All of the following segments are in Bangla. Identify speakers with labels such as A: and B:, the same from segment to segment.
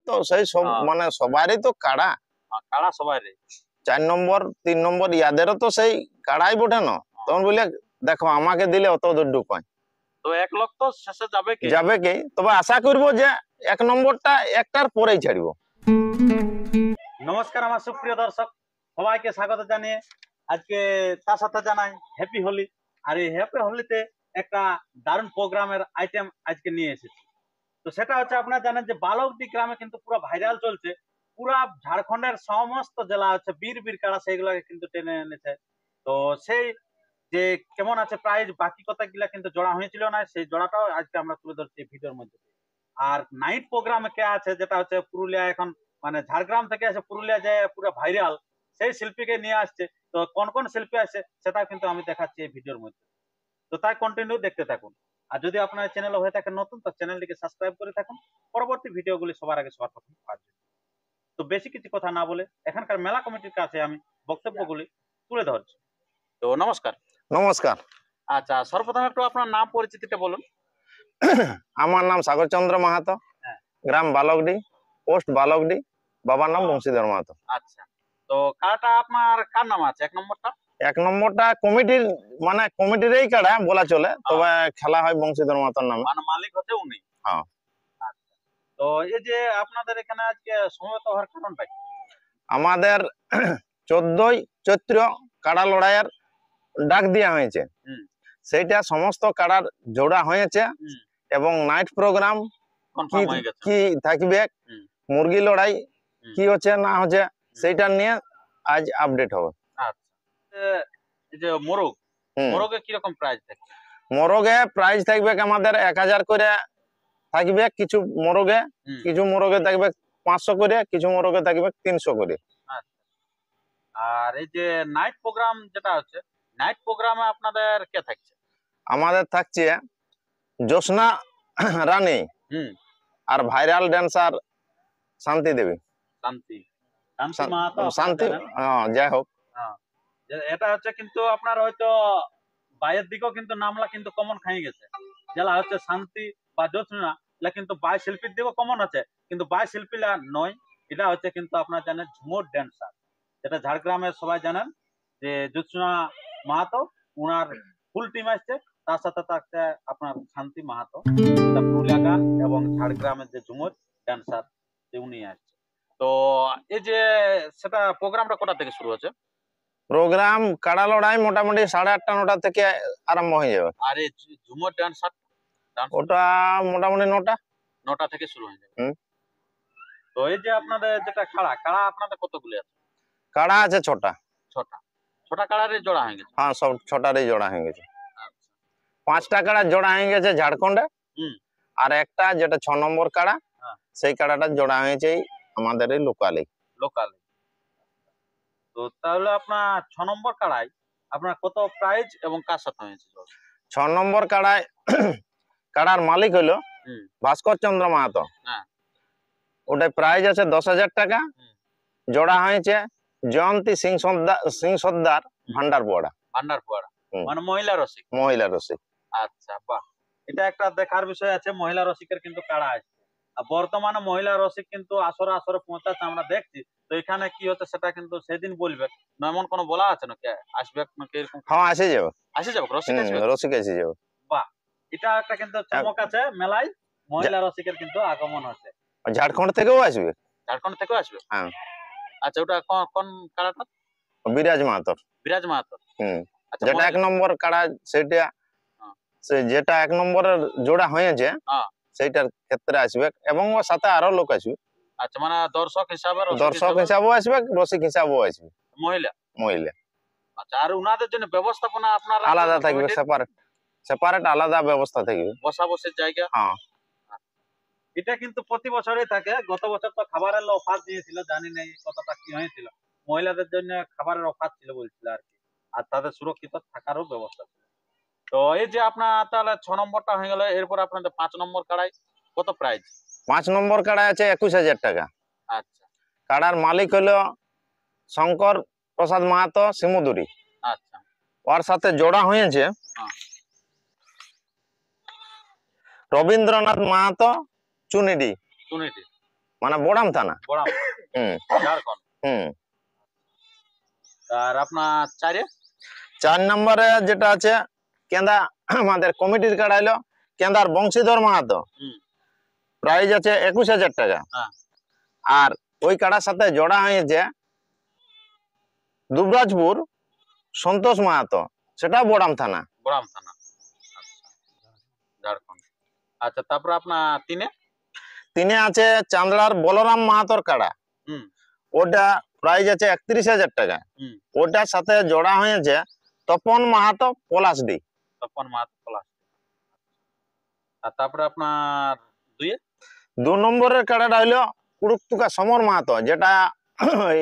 A: তো সেই সব মানে সবারই তো কাড়া
B: কাড়া সবারই
A: 4 নম্বর 3 নম্বর ইয়াদেরও তো সেই কাড়াই বটে না, তখন বলে দেখো আমাকে দিলে অত দূর পাই,
B: তো 1 লাখ তো শেষে
A: যাবে কি, তবে আশা করবো যে 1 নম্বরটা একটার পরেই ছাড়বো।
B: নমস্কার আমার সুপ্রিয় দর্শক, সবাইকে স্বাগত জানিয়ে আজকে তার সাথে জানাই হ্যাপি হোলি। আর এই হ্যাপি হোলিতে একটা দারুণ প্রোগ্রামের আইটেম আজকে নিয়ে এসেছি। তো সেটা হচ্ছে আপনারা জানেন যে বালকডি গ্রামে কিন্তু পুরো ভাইরাল চলছে, পুরা ঝাড়খণ্ডের সমস্ত জেলা হচ্ছে বীর বীর কাড়া সেইগুলোকে কিন্তু টেনে এনেছে। তো সেই যে কেমন আছে প্রাইজ বাকি কথাগুলা কিন্তু জোড়া হয়েছিল না, সেই জোড়াটাও আজকে আমরা তুলে ধরছি ভিডিওর মধ্যে। আর নাইট প্রোগ্রামে কে আছে যেটা হচ্ছে পুরুলিয়া, এখন মানে ঝাড়গ্রাম থেকে আছে পুরুলিয়া যে পুরো ভাইরাল, সেই শিল্পীকে নিয়ে আসছে। তো কোন কোন শিল্পী আছে সেটা কিন্তু আমি দেখাচ্ছি এই ভিডিওর মধ্যে, তো তাই কন্টিনিউ দেখতে থাকুন। আর যদি আপনার চ্যানেল হয়ে থাকে নতুন, তো চ্যানেলটিকে সাবস্ক্রাইব করে থাকুন পরবর্তী ভিডিওগুলি সবার আগে সবার প্রথম পাওয়ার জন্য। তো বেশি কিছু কথা না বলে এখানকার মেলা কমিটির কাছে আমি বক্তব্যগুলি তুলে ধরছি। তো নমস্কার।
A: নমস্কার।
B: আচ্ছা, সর্বপ্রথম একটু আপনার নাম পরিচিতিটা বলুন।
A: আমার নাম সাগর চন্দ্র মাহাতো, গ্রাম বালকডি, পোস্ট বালকডি, বাবার নাম বংশীধর মাহাতো।
B: আচ্ছা, তো কাড়াটা আপনার কার নাম আছে? 1 নম্বরটা
A: 1 নম্বরটা কমিটির, মানে কমিটিরই কাড়া বলা চলে, তবে খেলা হয় বংশীধর মাহাতোর নামে,
B: মানে মালিক হচ্ছে উনি।
A: হ্যাঁ।
B: আচ্ছা, তো এই যে আপনাদের এখানে আজকে সমবেত হওয়ার কারণটা কি?
A: আমাদের 14ই চৈত্র কাড়া লড়াইয়ের ডাক দেওয়া হয়েছে, সেইটা সমস্ত কাড়ার জোড়া হয়েছে এবং নাইট প্রোগ্রাম কি থাকবে, মুরগি লড়াই কি হচ্ছে না হচ্ছে সেইটা নিয়ে আজ আপডেট হবে।
B: আচ্ছা, এই যে মোরগে কিরকম প্রাইস থাকবে?
A: মোরগে প্রাইস থাকবে আমাদের 1000 করে থাকবে, কিছু মোরগে থাকবে 500 করে, কিছু মোরগে থাকবে 300 করে।
B: আর এই যে নাইট প্রোগ্রাম যেটা হচ্ছে, নাইট প্রোগ্রামে আপনাদের কে থাকছে?
A: আমাদের থাকছে জ্যোৎস্না রানী আর ভাইরাল ড্যান্সার শান্তি দেবী। শান্তি, যাই হোক,
B: এটা হচ্ছে কিন্তু আপনার হয়তো বাইরের দিকেও কিন্তু নামলা কিন্তু কমন খাই গেছে, যেটা হচ্ছে শান্তি বা জ্যোৎস্না, এটা কিন্তু বাই শিল্পীর দিকেও কমন আছে, কিন্তু বাই শিল্পীরা নয়, এটা হচ্ছে কিন্তু আপনারা জানেন ঝুমুর ড্যান্সার, যেটা ঝাড়গ্রামের সবাই জানেন যে জ্যোৎস্না মাহাতো, উনার ফুল টিম আসছে, তার সাথে থাকছে আপনার শান্তি মাহাতো, যেটা পুরুলিয়া গান এবং ঝাড়গ্রামের যে ঝুমুর ড্যান্সার যে উনি আসছে। তো এই যে সেটা প্রোগ্রামটা কোথা থেকে শুরু হচ্ছে?
A: প্রোগ্রাম কাড়া লড়াই মোটামুটি 8:30 9টা থেকে আরম্ভ হয়ে যাবে।
B: আর এই ঝুমুর ড্যান্সার
A: ওটা মোটামুটি 9টা
B: থেকে শুরু হয়ে যাবে। তো এই যে আপনাদের যেটা কাড়া আপনাদের কতগুলি আছে?
A: কাড়া আছে 6টা।
B: 6টা কাড়ারই জোড়া হয়ে গেছে?
A: হ্যাঁ, সব 6টারই জোড়া হয়ে গেছে। 5টা কাড়া জোড়া হয়ে গেছে ঝাড়খণ্ডে, আর একটা যেটা 6 নম্বর কাড়া, সেই কাড়াটা জোড়া হয়েছে আমাদের এই লোকালে।
B: তো তাহলে আপনার 6 নম্বর কাড়াই আপনার কত প্রাইজ এবং কার সাথে হয়েছে?
A: 6 নম্বর কাড়ায় কাড়ার মালিক হলো ভাস্কর চন্দ্র মাহাতো, ওটার প্রাইজ আছে 10,000 টাকা, জোড়া হয়েছে জয়ন্তী সিং সর্দার ভান্ডারপোড়া। মানে মহিলা রসিক।
B: আচ্ছা, বাহ, এটা একটা দেখার বিষয় আছে, মহিলা রসিকের কিন্তু কাড়া আছে। আর বর্তমানে মহিলা রসিক কিন্তু আসরে পৌঁছাচ্ছে আমরা দেখছি। তো এখানে কি হচ্ছে সেটা কিন্তু সেদিন বলবে, না এমন কোনো বলা আছে না কে আসবে নাকি এরকম?
A: হ্যাঁ, আসে যাবে
B: রসিক এসে যাবে। বাহ, এটা একটা কিন্তু চমক আছে, মেলায় মহিলা রসিকের কিন্তু আগমন হচ্ছে।
A: ঝাড়খণ্ড থেকেও আসবে।
B: হ্যাঁ। আচ্ছা, ওটা কোন কাড়াটা?
A: বিরাজ মাহাতো।
B: আচ্ছা,
A: যেটা 1 নম্বর কাড়া, সেটা যেটা 1 নম্বরের জোড়া হয়েছে সেইটার ক্ষেত্রে আসবে, এবং ওর সাথে আরো লোক আসবে।
B: আচ্ছা, মানে দর্শক হিসাবেও
A: আসবে, রসিক হিসাবেও আসবে, মহিলা।
B: আচ্ছা, আর উনাদের জন্য ব্যবস্থাপনা আপনারা
A: আলাদা থাকবে, সেপারেট আলাদা ব্যবস্থা থাকবে,
B: বসার জায়গা। এটা কিন্তু প্রতি বছরই থাকে। গত বছর তো খাবারের অফার দিয়েছিল, জানি না কতটা কি হয়েছিল, মহিলাদের জন্য খাবারের অফার ছিল বলছিল আর কি, আর তাদের সুরক্ষিত থাকারও ব্যবস্থা ছিল। তো এই যে আপনার তাহলে 6 নম্বরটা হয়ে গেল, এরপর আপনাদের 5 নম্বর কাড়াই কত প্রাইস?
A: 5 নম্বর কাড়াই আছে 21,000 টাকা।
B: আচ্ছা,
A: কাড়ার মালিক হলো শঙ্কর প্রসাদ মাহাতো শিমুদুরি।
B: আচ্ছা,
A: ওর সাথে জোড়া হয়েছে রবীন্দ্রনাথ মাহাতো চুনিডি। মানে বোড়াম থানা।
B: বড়াম
A: হুম
B: ঝাড়খণ্ড।
A: হুম।
B: আর আপনার
A: 4 নম্বরে যেটা আছে কেন্দা, আমাদের কমিটির কাড়া হলো কেন্দার বংশীধর মাহাতো,
B: হুম।
A: প্রাইজ আছে 21,000 টাকা।
B: হ্যাঁ।
A: আর ওই কাড়ার সাথে জোড়া হয়েছে দুবরাজপুর সন্তোষ মাহাতো, সেটা বোড়াম থানা।
B: বড়াম থানা, আচ্ছা, ঝাড়খণ্ড। আচ্ছা, তারপর আপনার
A: 3 আছে চান্দড়ার বলরাম মাহাতোর কাড়া,
B: হুম
A: ওটা প্রাইজ আছে 31,000 টাকা।
B: হুম।
A: ওটার সাথে জোড়া হয়েছে তপন মাহাতো পলাশডি।
B: তপন মাহাতো পলাশ। আর তারপরে আপনার
A: 2 নম্বরের কাড়াটা হইলো কুড়ুকতুকা সমর মাহাতো, যেটা এই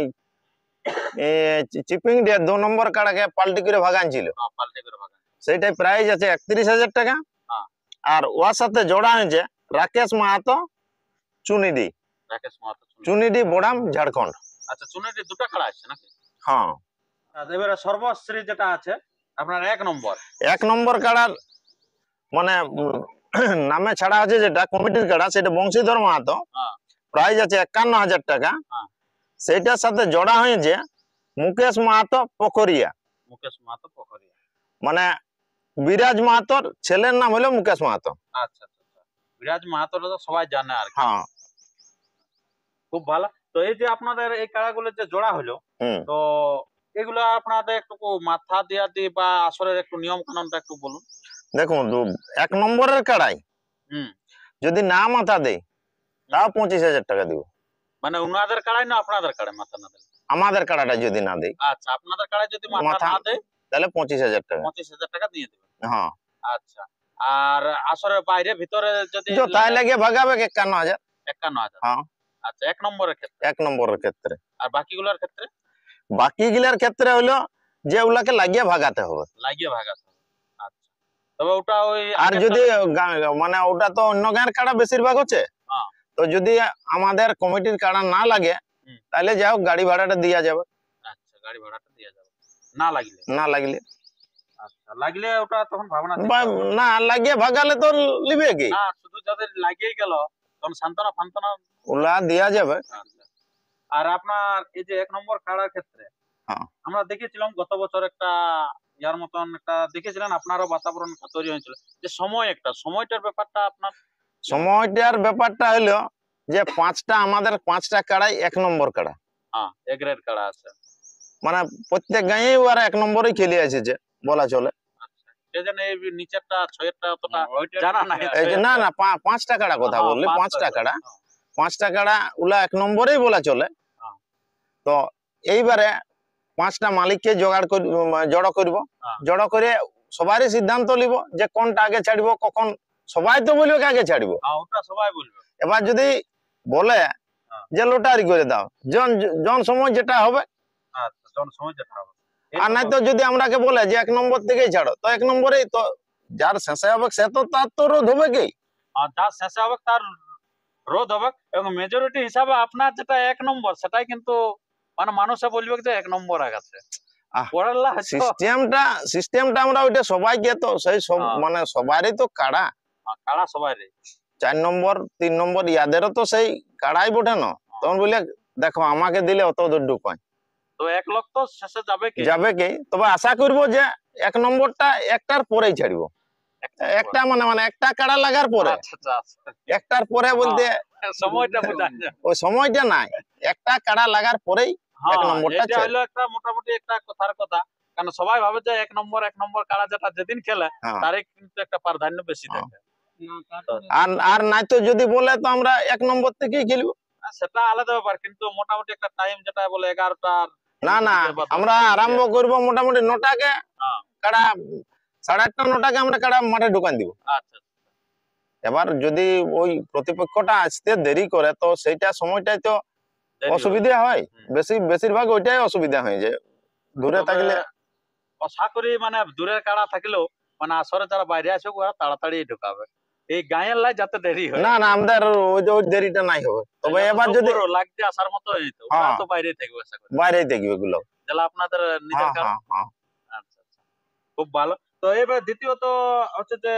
A: চিপিং দিয়ে 2 নম্বর কাড়াকে পাল্টি করে ভাগান ছিল,
B: পাল্টে করে ভাগান।
A: সেইটাই প্রাইজ আছে 31,000 টাকা।
B: হ্যাঁ।
A: আর ওর সাথে জোড়া হয়েছে রাকেশ মাহাতো চুনিডি,
B: রাকেশ মাহাতো
A: চুনিডি বোড়াম ঝাড়খণ্ড।
B: আচ্ছা, চুনেটি দুটো কাড়া আছে নাকি?
A: হ্যাঁ।
B: আচ্ছা, এবারে সর্বশ্রী যেটা আছে আপনার 1 নম্বর।
A: 1 নম্বর কাড়ার মানে নামে ছাড়া আছে যেটা কমিটির কাড়া, সেটা বংশীধর মাহাতো,
B: হ্যাঁ।
A: প্রাইজ আছে 51,000 টাকা।
B: হ্যাঁ।
A: সেইটার সাথে জোড়া হয়েছে মুকেশ মাহাতো পোখরিয়া,
B: মুকেশ মাহাতো পোখরিয়া।
A: মানে বিরাজ মাহাতোর ছেলের নাম হলো মুকেশ মাহাতো।
B: আচ্ছা আচ্ছা আচ্ছা। বিরাজ মাহাতোটা তো সবাই জানে আর কি।
A: হ্যাঁ।
B: খুব ভালো। তো এই যে আপনাদের এই কাড়াগুলো যে জোড়া হলো,
A: হুম।
B: তো এগুলো আপনাদের একটু মাথা দিয়া দিয়ে বা আসরের একটু নিয়ম কানুনটা একটু বলুন।
A: দেখুন 1 নম্বরের কাড়াই
B: হুম।
A: যদি না মাথা দেয় তাও 25,000 টাকা দিব।
B: মানে উনাদের কাড়াই না আপনাদের কাড়াই মাথা না দেয়?
A: আমাদের কাড়াটা যদি না দেয়,
B: আচ্ছা, আপনাদের কাড়াই যদি মাথা
A: মাথা
B: না দেয়
A: তাহলে 25,000 টাকা।
B: 25,000 টাকা দিয়ে দেবেন।
A: হ্যাঁ।
B: আচ্ছা। আর আসরের বাইরে ভিতরে যদি
A: তাই লাগিয়ে ভাগাবে 51,000।
B: 51,000।
A: হ্যাঁ।
B: আচ্ছা, 1 নম্বরের ক্ষেত্রে।
A: 1 নম্বরের ক্ষেত্রে।
B: আর বাকিগুলোর ক্ষেত্রে
A: বাকি গিলার ক্ষেত্রে হলো যে ওগুলাকে লাগিয়ে ভাগাতে হবে।
B: লাগিয়ে ভাগাতে হবে। আচ্ছা, তবে ওটা ওই
A: আর যদি মানে ওটা তো অন্য গাঁয়ের কাড়া বেশিরভাগ হচ্ছে,
B: হ্যাঁ।
A: তো যদি আমাদের কমিটির কাড়া না লাগে
B: হুম।
A: তাহলে যাও গাড়ি ভাড়াটা দেওয়া যাবে।
B: আচ্ছা, গাড়ি ভাড়াটা দেওয়া যাবে না লাগলে?
A: না লাগলে
B: আচ্ছা, লাগলে ওটা তখন ভাবনা
A: বা না লাগিয়ে ভাগালে তো লিবে কি,
B: না, শুধু যাদের লাগিয়ে গেল তখন সান্ত্বনা ফান্তনা
A: ওলা দেওয়া যাবে।
B: আচ্ছা। আর আপনার এই যে 1 নম্বর কাড়ার ক্ষেত্রে
A: হ্যাঁ।
B: আমরা দেখেছিলাম গত বছর একটা ইয়ার মতন একটা দেখেছিলেন, আপনারও বাতাবরণ তৈরি হয়েছিল যে সময়টার ব্যাপারটা আপনার
A: সময়টার ব্যাপারটা হলো যে আমাদের 5টা কাড়াই 1 নম্বর কাড়া,
B: হ্যাঁ, এ গ্রেড কাড়া আছে।
A: মানে প্রত্যেক গাঁয়েই ওরা 1 নম্বরেই খেলে এসেছে বলা চলে।
B: আচ্ছা, এই জন্য এই নিচেরটা ছয়েরটা অতটা জানা নাই।
A: এই যে না না 5টা কাড়া কথা
B: হ্যাঁ,
A: বললি, 5টা কাড়া,
B: হ্যাঁ।
A: 5টা কাড়া ওলা 1 নম্বরেই বলা চলে।
B: হ্যাঁ।
A: তো এইবারে 5টা মালিককে জড়ো করব,
B: হ্যাঁ।
A: জড়ো করে সবারই সিদ্ধান্ত নিব যে কোনটা আগে ছাড়ব কখন। সবাই তো বলবে যে আগে ছাড়ব।
B: হ্যাঁ, ওটা সবাই বলবে।
A: এবার যদি বলে যে লটারি করে দাও, জন সময় যেটা হবে,
B: আচ্ছা, জন সময় যেটা হবে।
A: আর নাই তো যদি আমরাকে বলে যে 1 নম্বর থেকেই ছাড়ো, তো 1 নম্বরেই তো যার শেষে হবে সে তো তার তো রোধ হবে কি।
B: আর যার শেষে হবে তার রোধ হবে, এবং মেজরিটি হিসাবে আপনার যেটা 1 নম্বর সেটাই কিন্তু মানে মানুষে বলবে যে 1 নম্বর আগাছে। পড়াল্লা
A: সিস্টেমটা আমরা ওইটা সবাইকে তো সেই সব মানে সবারই তো কাড়া
B: কাড়া সবাই রে
A: 4 নম্বর 3 নম্বর ইয়াদেরও তো সেই কাড়াই বটে না। তখন বলে দেখো আমাকে দিলে অত দূর ঢুকায়
B: তো 1 লক্ষ তো শেষে যাবে কি
A: তবে আশা করব যে 1 নম্বরটা একটার পরেই ছাড়বো। একটা মানে একটা কাড়া লাগার পরে,
B: আচ্ছা
A: একটার পরে বলতে
B: সময়টা বোঝায় না।
A: ওই সময়টা নাই, একটা কাড়া লাগার পরেই 1 নম্বরটা
B: এটা হলো একটা মোটামুটি একটা কথার কথা, কারণ সবাই ভাবে যে 1 নম্বর কাড়া যেটা যেদিন খেলে তারই কিন্তু একটা প্রাধান্য বেশি থাকে।
A: আর নাই তো যদি বলে তো আমরা 1 নম্বর থেকেই খেলবো,
B: সেটা আলাদা ব্যাপার, কিন্তু মোটামুটি একটা টাইম যেটা বলে 11টার
A: না আমরা আরম্ভ করব মোটামুটি 9টাকে, কাড়া 8:30 9টাকে আমরা কাড়া মাঠে ঢুকান দিব।
B: আচ্ছা,
A: এবার যদি ওই প্রতিপক্ষটা আসতে দেরি করে তো সেইটা সময়টাই তো অসুবিধা হয়, বেশিরভাগ ওইটাই অসুবিধা হয় যে দূরে থাকলে।
B: আশা করি মানে দূরের কাড়া থাকলেও মানে আসরে যারা বাইরে আসে ওরা তাড়াতাড়ি ঢুকাবে, এই গাঁয়ের লাই যাতে দেরি হয়
A: না আমাদের ওই দেরিটা নাই হবে। তবে এবার যদি
B: লাগতে আসার মতো হইতো ওরা তো বাইরেই থাকবে, আশা করি
A: বাইরেই দেখবে এগুলো
B: যারা আপনাদের নিজের কাড়া। আচ্ছা, খুব ভালো। তো এবার দ্বিতীয়ত হচ্ছে যে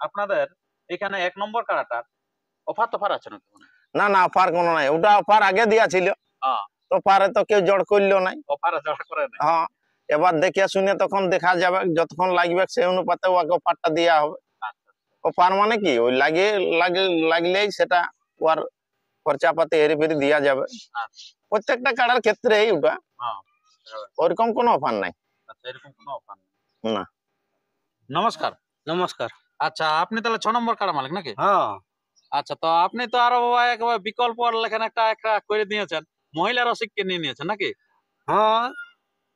B: আপনাদের এখানে 1 নম্বর কাড়াটার অফার আছে নাকি?
A: না না অফার কোনো নাই, ওটা অফার আগে দিয়া ছিল,
B: হ্যাঁ
A: তো পারে তো কেউ জড় করলো নাই।
B: অফারে জড়া করে না।
A: হ্যাঁ এবার দেখে শুনে তখন দেখা যাবে, যতক্ষণ লাগবে সেই অনুপাতে ওকে অফারটা দেওয়া হবে।
B: আচ্ছা
A: অফার মানে কি ওই লাগলেই সেটা ওর খরচাপাতি হেরে ফেরে দেওয়া যাবে।
B: আচ্ছা
A: প্রত্যেকটা কাড়ার ক্ষেত্রেই ওটা,
B: হ্যাঁ
A: ওরকম কোনো অফার নাই।
B: আচ্ছা, এরকম কোনো অফার নেই।
A: না।
B: নমস্কার।
C: নমস্কার।
B: আচ্ছা, আপনি তাহলে 6 নম্বর কাড়া মালিক নাকি?
C: হ্যাঁ
B: আচ্ছা, তো আপনি তো আরো বাবা একেবারে বিকল্প লেখেন একটা একটা করে দিয়েছেন, মহিলা রসিককে নিয়ে নিয়েছেন নাকি?
C: হ্যাঁ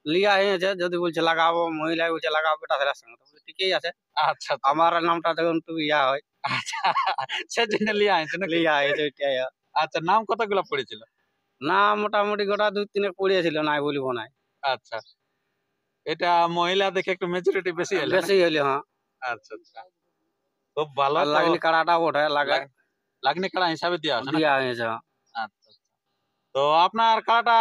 C: লিয়া হয়েছে, যদি বলছে লাগাবো, মহিলা বলছে লাগাবো বেটা ছেলের সঙ্গে, তো বলি ঠিকই আছে।
B: আচ্ছা
C: আমার নামটা দেখুন একটু ইয়া হয়,
B: আচ্ছা, সেজন্য লিয়ে আনছেন নাকি?
C: লিয়া হয়েছে ওইটাই।
B: আচ্ছা, নাম কতগুলো পড়েছিল?
C: না মোটামুটি গোটা 2-3 পড়িয়েছিল, নাই বলিব নাই।
B: আচ্ছা, এটা মহিলা দেখে একটু মেচুরিটি বেশি হলো
C: বেশি হইলে হ্যাঁ।
B: আচ্ছা আচ্ছা, খুব ভালো।
C: আর লাগনি কাড়াটা ওঠে লাগে,
B: লাগনি কাড়া হিসাবে দেওয়া আছে না?
C: দিয়া হয়েছে।
B: আচ্ছা আচ্ছা, তো আপনার কাড়াটা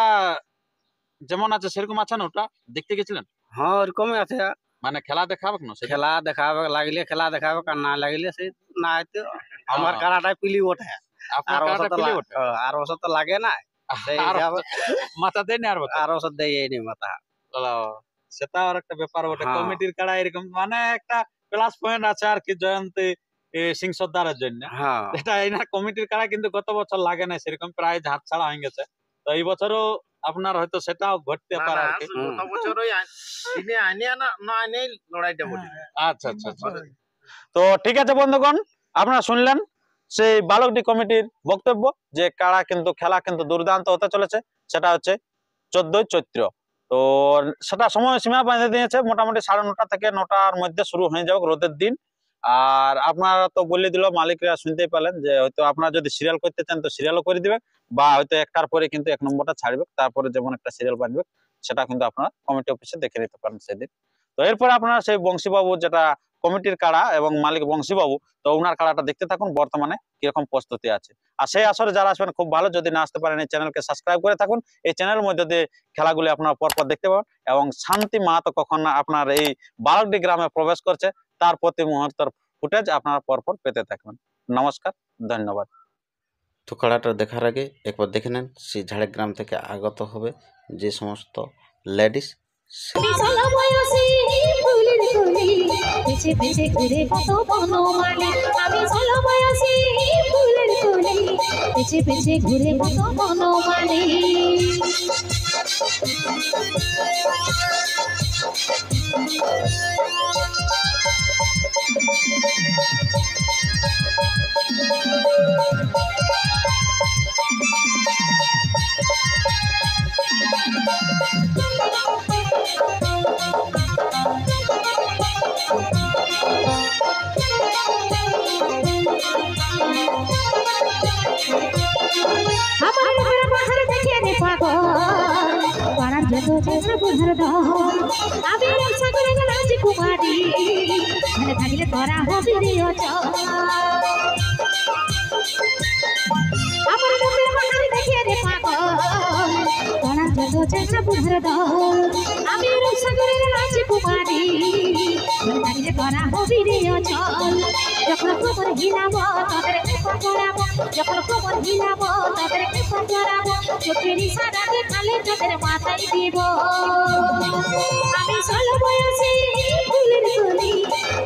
B: যেমন আছে সেরকম আছে না? ওটা দেখতে গেছিলেন?
C: হ্যাঁ ওরকমই আছে,
B: মানে খেলা দেখাবে না সেদিন?
C: খেলা দেখাবে, লাগলে খেলা দেখাবে, আর না লাগলে সেই না হয়তো আমার কাড়াটাই পিলি ওঠে।
B: আপনার
C: আর
B: কাড়াটা
C: ওষুধ
B: পেলে ওঠে?
C: আর ওষুধ তো লাগে না, সেই
B: আর
C: হিসাবে
B: মাথা দেয় না আর বছর?
C: আর ওষুধ দেয় নি মাথা।
B: সেটা আর একটা ব্যাপার বটে।
C: হ্যাঁ।
B: কমিটির কাড়া এরকম মানে একটা প্লাস পয়েন্ট আছে আর কি, জয়ন্তী সিং সর্দারের জন্য।
C: হ্যাঁ
B: এটা এনার কমিটির কাড়া কিন্তু গত বছর লাগে না সেরকম, প্রায় ঝাঁট ছাড়া হয়ে গেছে। তো এই বছরও আপনার হয়তো সেটাও ঘটতে
A: না,
B: পারে
A: না,
B: আর কি।
A: গত বছর ওই তিনি আনিয়া না আনিয়াই লড়াইটা বলি।
B: আচ্ছা আচ্ছা আচ্ছা, তো ঠিক আছে বন্ধুগণ, আপনারা শুনলেন সেই বালকডি কমিটির বক্তব্য যে কাড়া কিন্তু খেলা কিন্তু দুর্দান্ত হতে চলেছে। সেটা হচ্ছে 14ই চৈত্র। তো সেটা সময় সীমা বেঁধে দিয়েছে, মোটামুটি 9:30 থেকে 9টার মধ্যে শুরু হয়ে যাবে, রোদের দিন। আর আপনারা তো বলে দিল, মালিকরা শুনতেই পেলেন যে হয়তো আপনারা যদি সিরিয়াল করতে চান তো সিরিয়ালও করে দিবে, বা হয়তো 1টার পরে কিন্তু 1 নম্বরটা ছাড়বে, তারপরে যেমন একটা সিরিয়াল বাঁধবে, সেটা কিন্তু আপনারা কমিটি অফিসে দেখে নিতে পারেন সেদিন। তো এরপরে আপনারা সেই বংশীবাবু, যেটা কমিটির কাড়া এবং মালিক বংশীবাবু, তো ওনার কাড়াটা দেখতে থাকুন বর্তমানে কিরকম প্রস্তুতি আছে। আর সেই আসরে যারা আসবেন খুব ভালো, যদি না আসতে পারেন এই চ্যানেলকে সাবস্ক্রাইব করে থাকুন। এই চ্যানেলের মধ্যে দিয়ে খেলাগুলি আপনারা পরপর দেখতে পাবেন, এবং শান্তি মাহাতো কখন আপনার এই বালকডি গ্রামে প্রবেশ করছে তার প্রতি মুহূর্তের ফুটেজ আপনারা পরপর পেতে থাকবেন। নমস্কার, ধন্যবাদ।
D: তো খেলাটা দেখার আগে একবার দেখে নেন সেই ঝাড়গ্রাম থেকে আগত হবে যে সমস্ত লেডিস।
E: বিশাল বয়সী ফুলের কলি, পিছে পিছে ঘুরে কত বনমালী। আমি ষোল বয়সী ফুলের কলি, পিছে পিছে ঘুরে কত বনমালী। আমার ঘর বাহার দেখে রে পাগল, পাড়ার যত চেষ্টা বুঝার দল। আমি রক্ষা করে গেলাম যে কুমারী, ঘরে থাকলে তোরা হবি রে অচল। আমার ঘর বাহার দেখে রে পাগল, পাড়ার যত চেষ্টা বুঝার দল। আমি রক্ষা করে গেলাম যে কুমারী, ঘরে থাকলে তোরা হবি রে অচল। যখন খবর হিলাবো তাদেরকে পকড়াবো, যখন খবর হিলাবো তাদেরকে পকড়াবো, চোখের ইশারা দেখালে তাদের মাথায় দিব। আমি 16 বয়সে ফুলের কলি,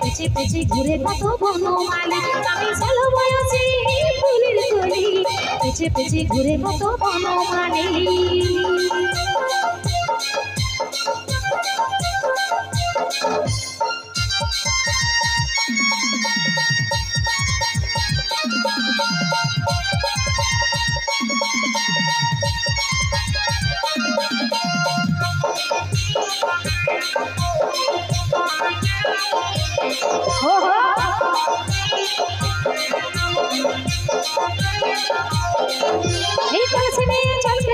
E: পিছে পিছে ঘুরে কত বনমালী। আমি 16 বয়সে ফুলের কলি, পিছে পিছে ঘুরে কত বনমালী। এই পাশে মেয়ে চলছে